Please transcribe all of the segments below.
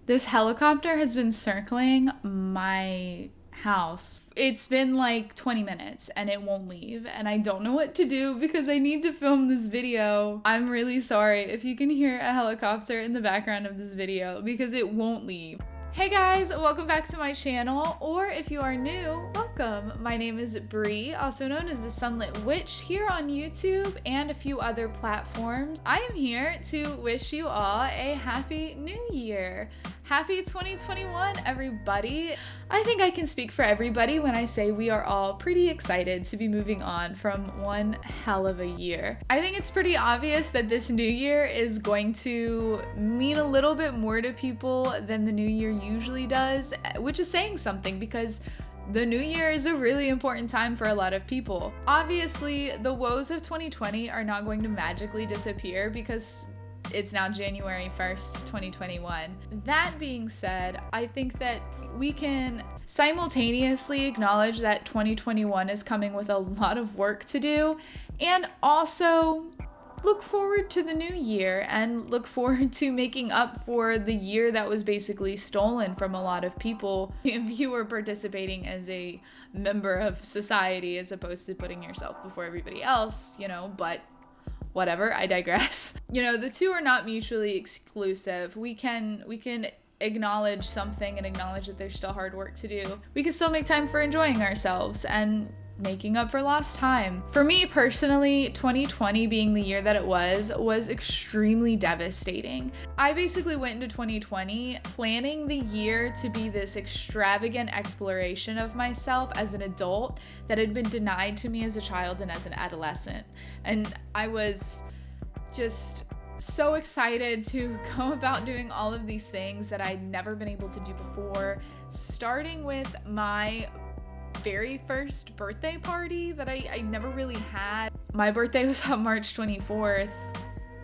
This helicopter has been circling my house. It's been like 20 minutes and it won't leave, and I don't know what to do because I need to film this video. I'm really sorry if you can hear a helicopter in the background of this video because it won't leave. Hey guys, welcome back to my channel, or if you are new, welcome. My name is Bree, also known as the Sunlit Witch, here on YouTube and a few other platforms. I am here to wish you all a happy new year. Happy 2021, everybody. I think I can speak for everybody when I say we are all pretty excited to be moving on from one hell of a year. I think it's pretty obvious that this new year is going to mean a little bit more to people than the new year usually does, which is saying something because the new year is a really important time for a lot of people. Obviously, the woes of 2020 are not going to magically disappear because it's now January 1st, 2021. That being said, I think that we can simultaneously acknowledge that 2021 is coming with a lot of work to do, and also look forward to the new year and look forward to making up for the year that was basically stolen from a lot of people if you were participating as a member of society as opposed to putting yourself before everybody else, but whatever, I digress. The two are not mutually exclusive. We can acknowledge something and acknowledge that there's still hard work to do. We can still make time for enjoying ourselves and making up for lost time. For me personally, 2020 being the year that it was extremely devastating. I basically went into 2020 planning the year to be this extravagant exploration of myself as an adult that had been denied to me as a child and as an adolescent. And I was just so excited to go about doing all of these things that I'd never been able to do before, starting with my very first birthday party that I never really had. My birthday was on March 24th.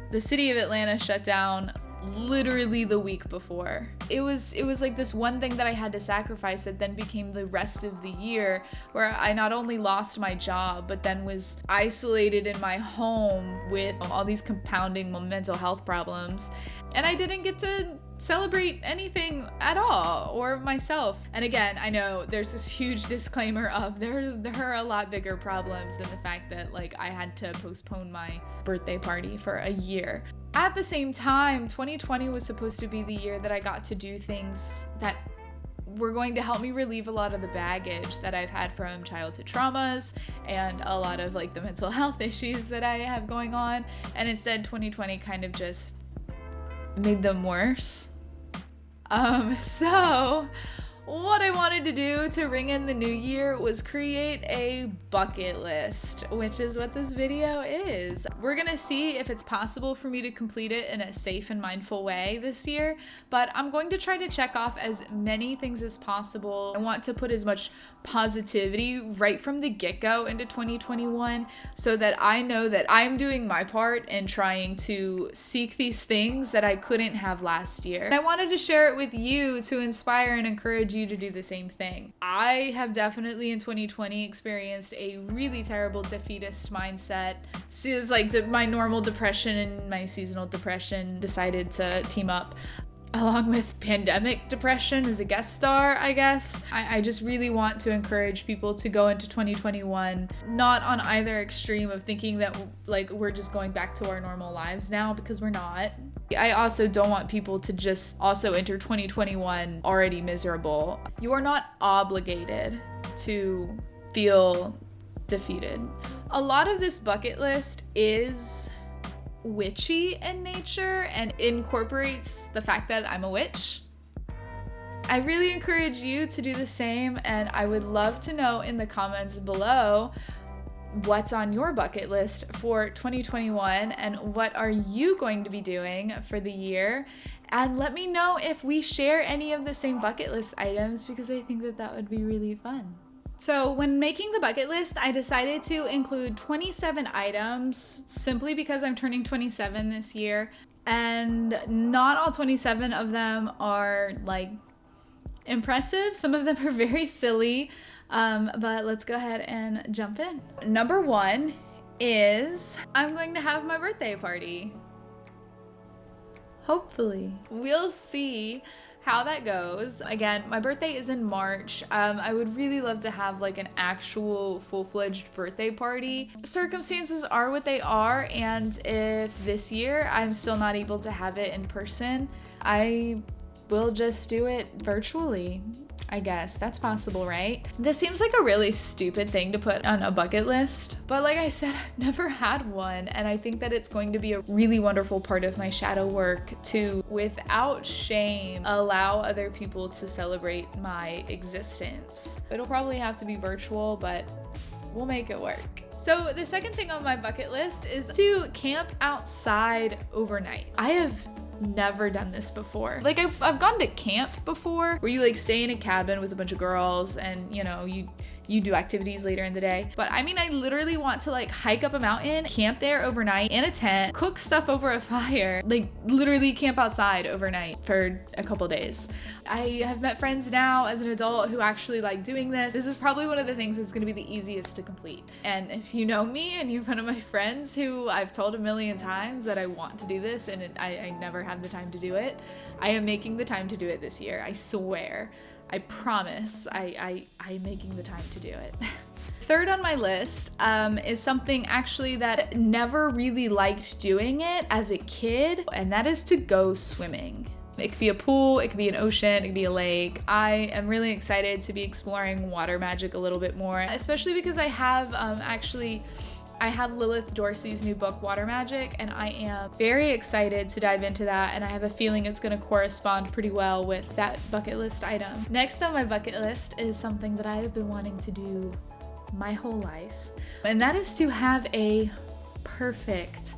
The city of Atlanta shut down literally the week before. It was like this one thing that I had to sacrifice that then became the rest of the year, where I not only lost my job, but then was isolated in my home with all these compounding mental health problems. And I didn't get to celebrate anything at all, or myself. And again, I know there's this huge disclaimer of there are a lot bigger problems than the fact that I had to postpone my birthday party for a year. At the same time, 2020 was supposed to be the year that I got to do things that were going to help me relieve a lot of the baggage that I've had from childhood traumas and a lot of the mental health issues that I have going on. And instead, 2020 kind of just made them worse. So what I wanted to do to ring in the new year was create a bucket list, which is what this video is. We're gonna see if it's possible for me to complete it in a safe and mindful way this year, but I'm going to try to check off as many things as possible. I want to put as much positivity right from the get-go into 2021 so that I know that I'm doing my part in trying to seek these things that I couldn't have last year. And I wanted to share it with you to inspire and encourage you to do the same thing. I have definitely in 2020 experienced a really terrible defeatist mindset. So it was like my normal depression and my seasonal depression decided to team up, along with pandemic depression as a guest star, I guess. I just really want to encourage people to go into 2021 not on either extreme of thinking that we're just going back to our normal lives now, because we're not. I also don't want people to just also enter 2021 already miserable. You are not obligated to feel defeated. A lot of this bucket list is witchy in nature and incorporates the fact that I'm a witch. I really encourage you to do the same, and I would love to know in the comments below what's on your bucket list for 2021 and what are you going to be doing for the year. And let me know if we share any of the same bucket list items, because I think that would be really fun. So when making the bucket list, I decided to include 27 items simply because I'm turning 27 this year, and not all 27 of them are impressive. Some of them are very silly, but let's go ahead and jump in. Number 1 is I'm going to have my birthday party. Hopefully. We'll see how that goes. Again, my birthday is in March. I would really love to have like an actual full-fledged birthday party. Circumstances are what they are, and if this year I'm still not able to have it in person, I will just do it virtually. I guess that's possible, right? This seems like a really stupid thing to put on a bucket list, but like I said, I've never had one, and I think that it's going to be a really wonderful part of my shadow work to, without shame, allow other people to celebrate my existence. It'll probably have to be virtual, but we'll make it work. So the second thing on my bucket list is to camp outside overnight. I have never done this before. Like I've gone to camp before where you like stay in a cabin with a bunch of girls and you know, you do activities later in the day. But I mean, I literally want to like hike up a mountain, camp there overnight in a tent, cook stuff over a fire, like literally camp outside overnight for a couple days. I have met friends now as an adult who actually like doing this. This is probably one of the things that's gonna be the easiest to complete. And if you know me and you're one of my friends who I've told a million times that I want to do this and I never have the time to do it, I am making the time to do it this year. I swear. I promise I'm making the time to do it. Third on my list is something actually that never really liked doing it as a kid, and that is to go swimming. It could be a pool, it could be an ocean, it could be a lake. I am really excited to be exploring water magic a little bit more, especially because I have Lilith Dorsey's new book, Water Magic, and I am very excited to dive into that, and I have a feeling it's going to correspond pretty well with that bucket list item. Next on my bucket list is something that I have been wanting to do my whole life, and that is to have a perfect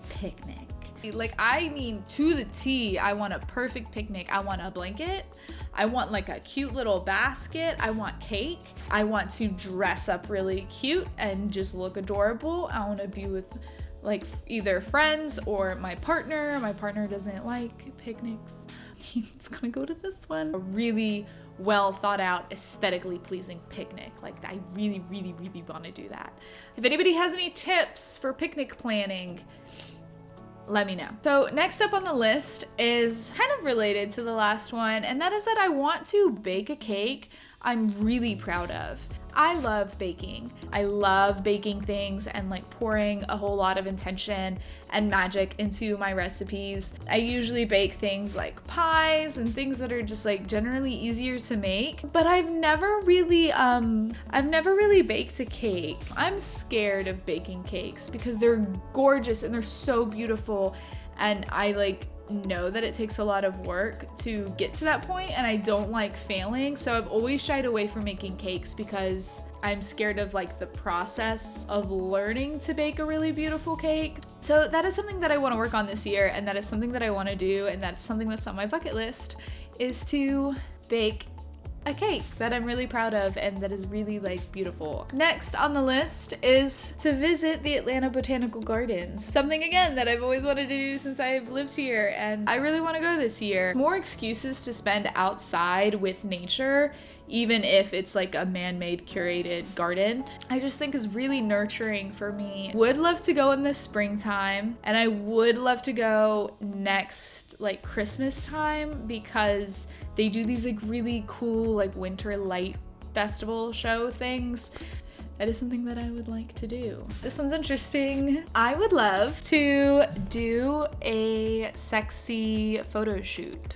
picnic. Like, I mean, to the T, I want a perfect picnic. I want a blanket. I want like a cute little basket. I want cake. I want to dress up really cute and just look adorable. I want to be with like either friends or my partner. My partner doesn't like picnics. He's gonna go to this one. A really well thought out, aesthetically pleasing picnic. Like, I really, really, really want to do that. If anybody has any tips for picnic planning, let me know. So next up on the list is kind of related to the last one, and that is that I want to bake a cake I'm really proud of. I love baking. I love baking things and like pouring a whole lot of intention and magic into my recipes. I usually bake things like pies and things that are just like generally easier to make, but I've never really baked a cake. I'm scared of baking cakes because they're gorgeous and they're so beautiful, and I like know that it takes a lot of work to get to that point, and I don't like failing, so I've always shied away from making cakes because I'm scared of like the process of learning to bake a really beautiful cake. So that is something that I want to work on this year, and that is something that I want to do, and that's something that's on my bucket list, is to bake a cake that I'm really proud of and that is really like beautiful. Next on the list is to visit the Atlanta Botanical Gardens. Something again that I've always wanted to do since I've lived here, and I really want to go this year. More excuses to spend outside with nature, even if it's like a man-made curated garden, I just think is really nurturing for me. Would love to go in the springtime, and I would love to go next like Christmas time because they do these like really cool like winter light festival show things. That is something that I would like to do. This one's interesting. I would love to do a sexy photo shoot.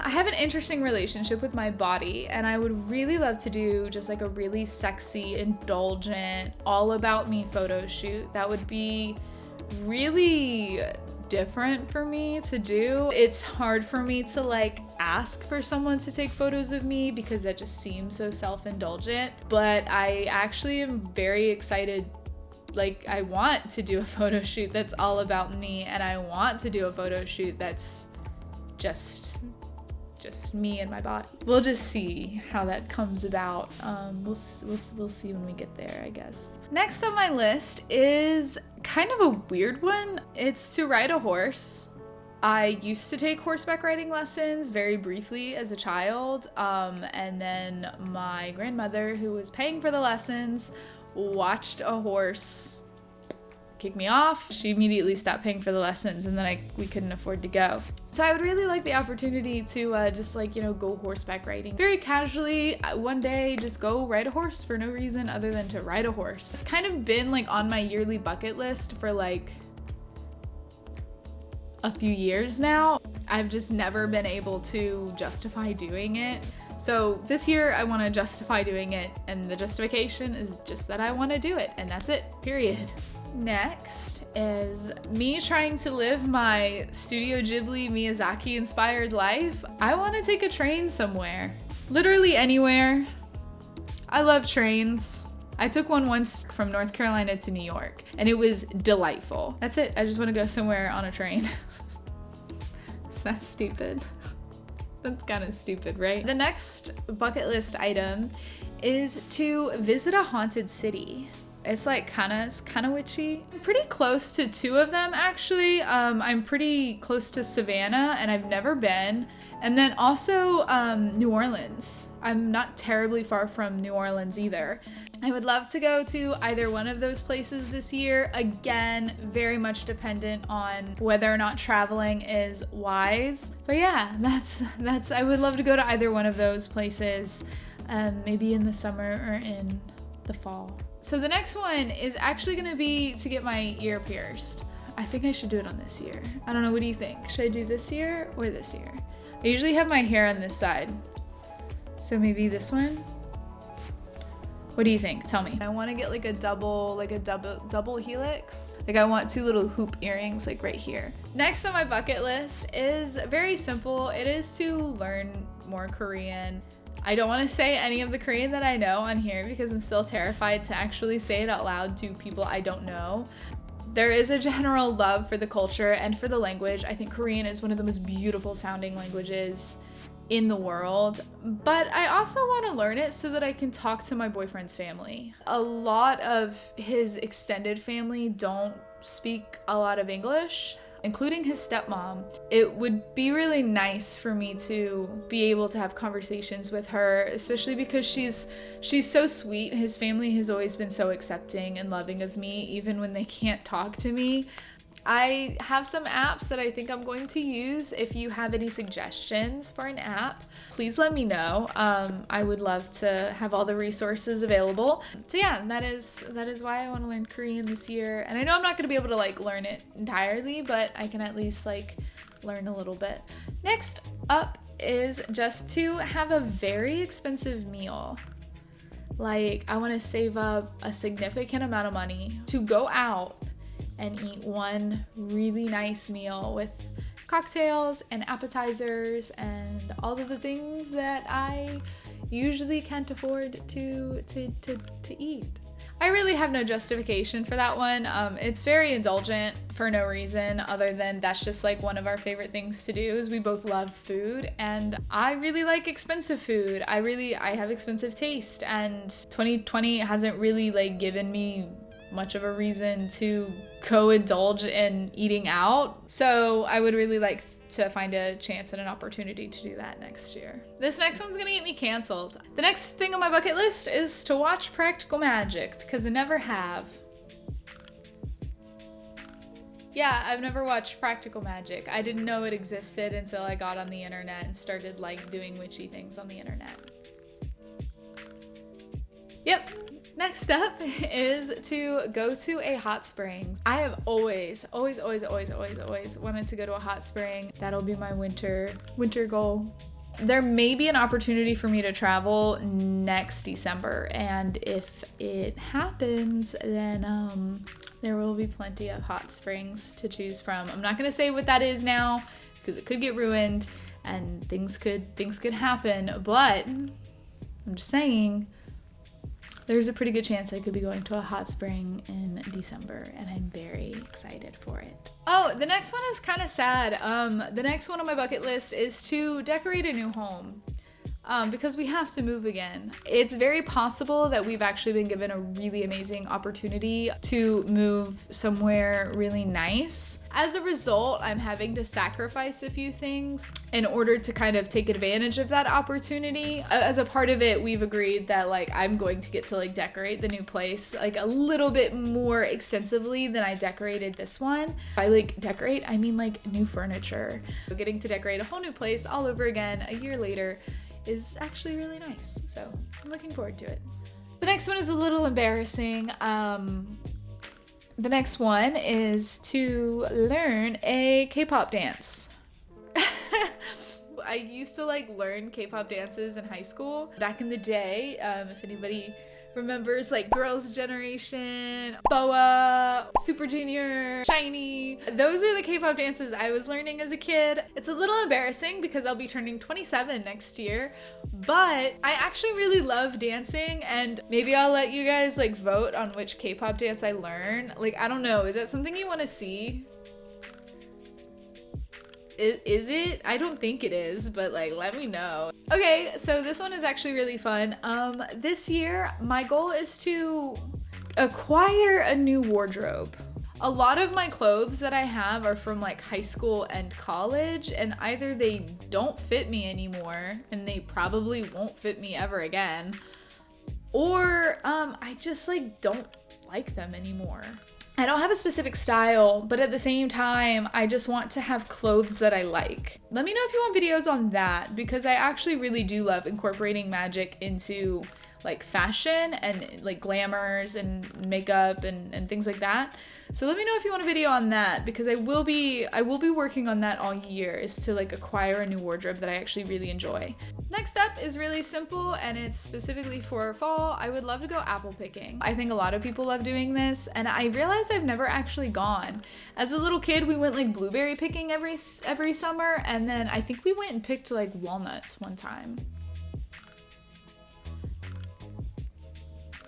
I have an interesting relationship with my body, and I would really love to do just like a really sexy, indulgent, all about me photo shoot. That would be really different for me to do. It's hard for me to like ask for someone to take photos of me because that just seems so self-indulgent, but I actually am very excited. Like, I want to do a photo shoot that's all about me, and I want to do a photo shoot that's just me and my body. We'll just see how that comes about. We'll see when we get there, I guess. Next on my list is kind of a weird one. It's to ride a horse. I used to take horseback riding lessons very briefly as a child, and then my grandmother, who was paying for the lessons, watched a horse kick me off. She immediately stopped paying for the lessons, and then we couldn't afford to go. So I would really like the opportunity to just like, you know, go horseback riding. Very casually, one day, just go ride a horse for no reason other than to ride a horse. It's kind of been like on my yearly bucket list for like a few years now. I've just never been able to justify doing it. So this year I want to justify doing it, and the justification is just that I want to do it, and that's it, period. Next is me trying to live my Studio Ghibli Miyazaki inspired life. I want to take a train somewhere, literally anywhere. I love trains. I took one once from North Carolina to New York, and it was delightful. That's it. I just want to go somewhere on a train. So that's stupid. That's kind of stupid, right? The next bucket list item is to visit a haunted city. It's like kind of witchy. I'm pretty close to two of them, actually. I'm pretty close to Savannah, and I've never been. And then also New Orleans. I'm not terribly far from New Orleans either. I would love to go to either one of those places this year. Again, very much dependent on whether or not traveling is wise. But yeah, that's I would love to go to either one of those places, maybe in the summer or in the fall. So the next one is actually gonna be to get my ear pierced. I think I should do it on this year. I don't know, what do you think? Should I do this year or this year? I usually have my hair on this side, so maybe this one? What do you think? Tell me. I want to get like a double helix. Like I want two little hoop earrings like right here. Next on my bucket list is very simple. It is to learn more Korean. I don't want to say any of the Korean that I know on here because I'm still terrified to actually say it out loud to people I don't know. There is a general love for the culture and for the language. I think Korean is one of the most beautiful sounding languages in the world, but I also want to learn it so that I can talk to my boyfriend's family. A lot of his extended family don't speak a lot of English, including his stepmom. It would be really nice for me to be able to have conversations with her, especially because she's so sweet. His family has always been so accepting and loving of me, even when they can't talk to me. I have some apps that I think I'm going to use. If you have any suggestions for an app, please let me know. I would love to have all the resources available. So yeah, that is why I want to learn Korean this year. And I know I'm not going to be able to like learn it entirely, but I can at least like learn a little bit. Next up is just to have a very expensive meal. Like I want to save up a significant amount of money to go out and eat one really nice meal with cocktails and appetizers and all of the things that I usually can't afford to eat. I really have no justification for that one. It's very indulgent for no reason other than that's just like one of our favorite things to do is we both love food, and I really like expensive food. I have expensive taste, and 2020 hasn't really like given me much of a reason to go indulge in eating out. So I would really like to find a chance and an opportunity to do that next year. This next one's gonna get me canceled. The next thing on my bucket list is to watch Practical Magic because I never have. Yeah, I've never watched Practical Magic. I didn't know it existed until I got on the internet and started like doing witchy things on the internet. Yep. Next up is to go to a hot spring. I have always wanted to go to a hot spring. That'll be my winter goal. There may be an opportunity for me to travel next December, and if it happens, then there will be plenty of hot springs to choose from. I'm not gonna say what that is now because it could get ruined and things could happen, but I'm just saying there's a pretty good chance I could be going to a hot spring in December, and I'm very excited for it. Oh, the next one is kind of sad. The next one on my bucket list is to decorate a new home. because we have to move again. It's very possible that we've actually been given a really amazing opportunity to move somewhere really nice. As a result, I'm having to sacrifice a few things in order to kind of take advantage of that opportunity. As a part of it, we've agreed that like I'm going to get to like decorate the new place like a little bit more extensively than I decorated this one. By like decorate, I mean like new furniture. So getting to decorate a whole new place all over again a year later is actually really nice. So I'm looking forward to it. The next one is a little embarrassing. The next one is to learn a K-pop dance. I used to like learn K-pop dances in high school back in the day. If anybody remembers like Girls' Generation, BoA, Super Junior, Shiny. Those were the K-pop dances I was learning as a kid. It's a little embarrassing because I'll be turning 27 next year, but I actually really love dancing, and maybe I'll let you guys like vote on which K-pop dance I learn. Like, I don't know, is that something you want to see? Is it? I don't think it is, but like let me know. Okay, so this one is actually really fun. This year my goal is to acquire a new wardrobe. A lot of my clothes that I have are from like high school and college, and either they don't fit me anymore and they probably won't fit me ever again, or I just like don't like them anymore. I don't have a specific style, but at the same time, I just want to have clothes that I like. Let me know if you want videos on that, because I actually really do love incorporating magic into like fashion and like glamours and makeup and things like that. So let me know if you want a video on that, because I will be working on that all year, is to like acquire a new wardrobe that I actually really enjoy. Next up is really simple, and it's specifically for fall. I would love to go apple picking. I think a lot of people love doing this, and I realized I've never actually gone. As a little kid, we went like blueberry picking every summer, and then I think we went and picked like walnuts one time.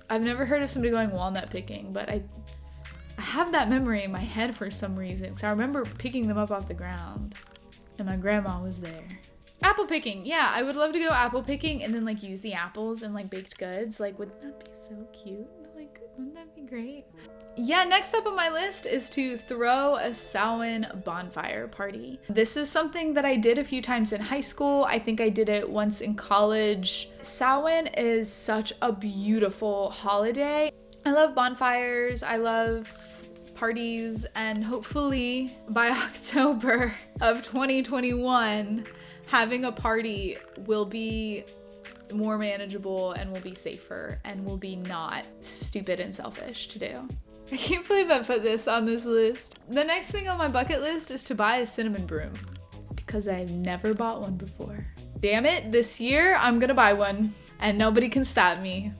I've never heard of somebody going walnut picking, but I have that memory in my head for some reason, because I remember picking them up off the ground, and my grandma was there. Apple picking, yeah, I would love to go apple picking and then like use the apples in like baked goods. Like, wouldn't that be so cute? Like, wouldn't that be great? Yeah, next up on my list is to throw a Samhain bonfire party. This is something that I did a few times in high school. I think I did it once in college. Samhain is such a beautiful holiday. I love bonfires, I love parties, and hopefully by October of 2021, having a party will be more manageable and will be safer and will be not stupid and selfish to do. I can't believe I put this on this list. The next thing on my bucket list is to buy a cinnamon broom, because I've never bought one before. Damn it, this year I'm gonna buy one and nobody can stop me.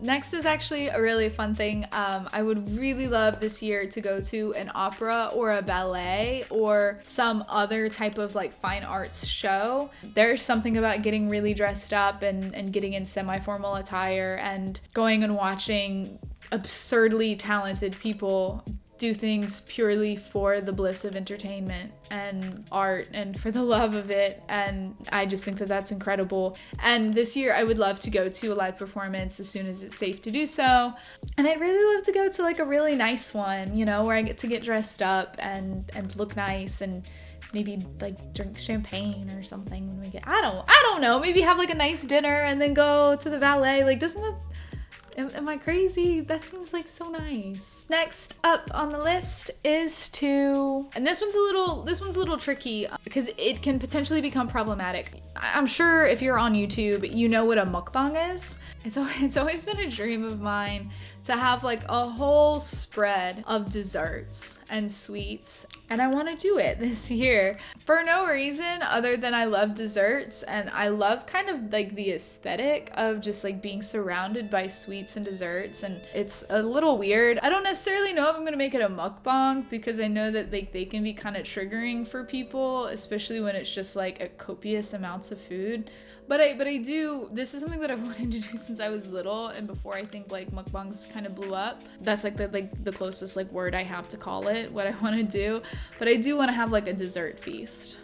Next is actually a really fun thing. I would really love this year to go to an opera or a ballet or some other type of like fine arts show. There's something about getting really dressed up and getting in semi-formal attire and going and watching absurdly talented people do things purely for the bliss of entertainment and art and for the love of it, and I just think that that's incredible. And this year I would love to go to a live performance as soon as it's safe to do so, and I'd really love to go to like a really nice one, you know, where I get to get dressed up and look nice and maybe like drink champagne or something when we get, I don't know, maybe have like a nice dinner and then go to the ballet. Like, doesn't that, am I crazy? That seems like so nice. Next up on the list is to, and this one's a little tricky because it can potentially become problematic. I'm sure if you're on YouTube, you know what a mukbang is. It's always been a dream of mine to have like a whole spread of desserts and sweets, and I want to do it this year for no reason other than I love desserts and I love kind of like the aesthetic of just like being surrounded by sweets and desserts, and it's a little weird. I don't necessarily know if I'm gonna make it a mukbang because I know that like they can be kind of triggering for people, especially when it's just like a copious amounts of food. But I do, this is something that I've wanted to do since I was little and before I think like mukbangs kind of blew up. That's like the closest like word I have to call it, what I want to do. But I do want to have like a dessert feast.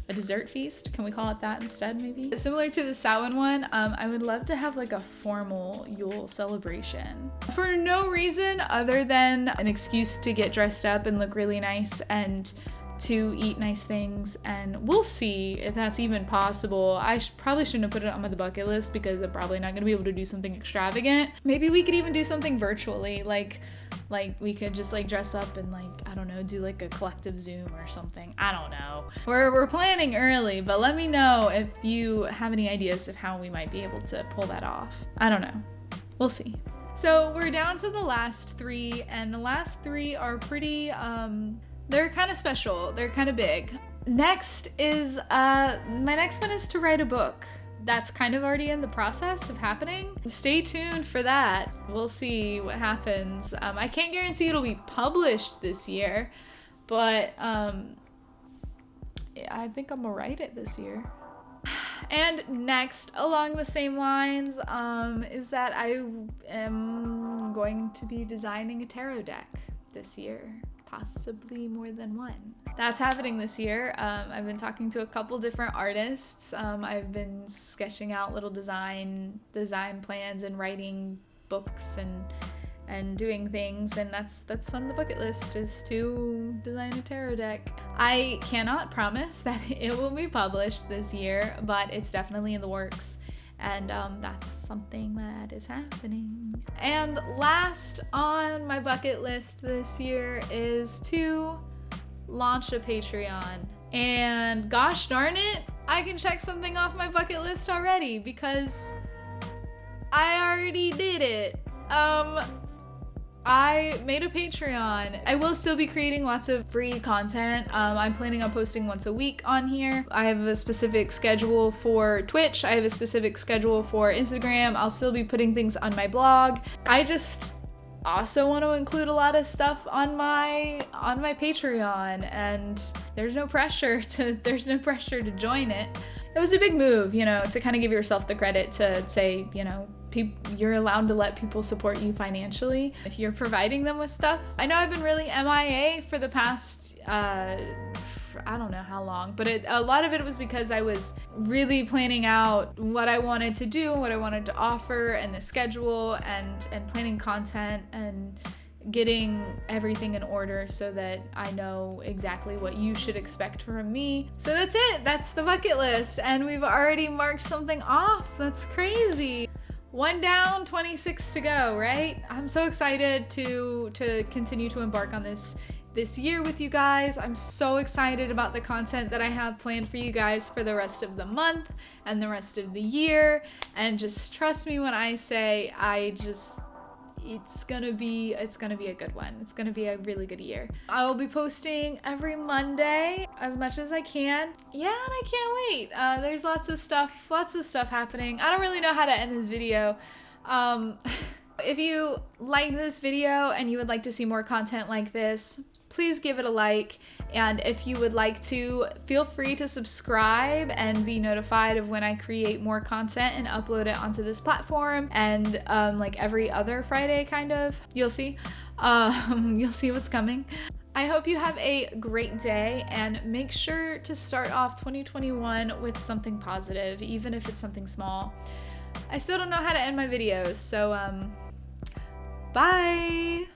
a dessert feast. Can we call it that instead, maybe? Similar to the Samhain one, I would love to have like a formal Yule celebration. For no reason other than an excuse to get dressed up and look really nice and to eat nice things, and we'll see if that's even possible. I probably shouldn't have put it on my bucket list because I'm probably not gonna be able to do something extravagant. Maybe we could even do something virtually, like we could just like dress up and like, I don't know, do like a collective Zoom or something. I don't know. We're planning early, but let me know if you have any ideas of how we might be able to pull that off. I don't know. We'll see. So we're down to the last 3, and the last 3 are pretty, they're kind of special. They're kind of big. Next is, my next one is to write a book. That's kind of already in the process of happening. Stay tuned for that. We'll see what happens. I can't guarantee it'll be published this year, but I think I'm gonna write it this year. And next, along the same lines, is that I am going to be designing a tarot deck this year. Possibly more than one. That's happening this year. I've been talking to a couple different artists. I've been sketching out little design plans and writing books and doing things, and that's on the bucket list, is to design a tarot deck. I cannot promise that it will be published this year, but it's definitely in the works. And that's something that is happening. And last on my bucket list this year is to launch a Patreon. And gosh darn it, I can check something off my bucket list already because I already did it. I made a Patreon. I will still be creating lots of free content. I'm planning on posting once a week on here. I have a specific schedule for Twitch. I have a specific schedule for Instagram. I'll still be putting things on my blog. I just also want to include a lot of stuff on my Patreon, and there's no pressure to join it. It was a big move, you know, to kind of give yourself the credit to say, you know, you're allowed to let people support you financially if you're providing them with stuff. I know I've been really MIA for the past, I don't know how long, but a lot of it was because I was really planning out what I wanted to do, what I wanted to offer, and the schedule, and planning content and getting everything in order so that I know exactly what you should expect from me. So that's it. That's the bucket list, and we've already marked something off. That's crazy. 1 down, 26 to go, right? I'm so excited to continue to embark on this year with you guys. I'm so excited about the content that I have planned for you guys for the rest of the month and the rest of the year. And just trust me when I say it's gonna be a good one. It's gonna be a really good year. I will be posting every Monday as much as I can. Yeah, and I can't wait. There's lots of stuff happening. I don't really know how to end this video. If you liked this video and you would like to see more content like this, please give it a like. And if you would like to, feel free to subscribe and be notified of when I create more content and upload it onto this platform. And like every other Friday, kind of, you'll see what's coming. I hope you have a great day, and make sure to start off 2021 with something positive, even if it's something small. I still don't know how to end my videos, so bye!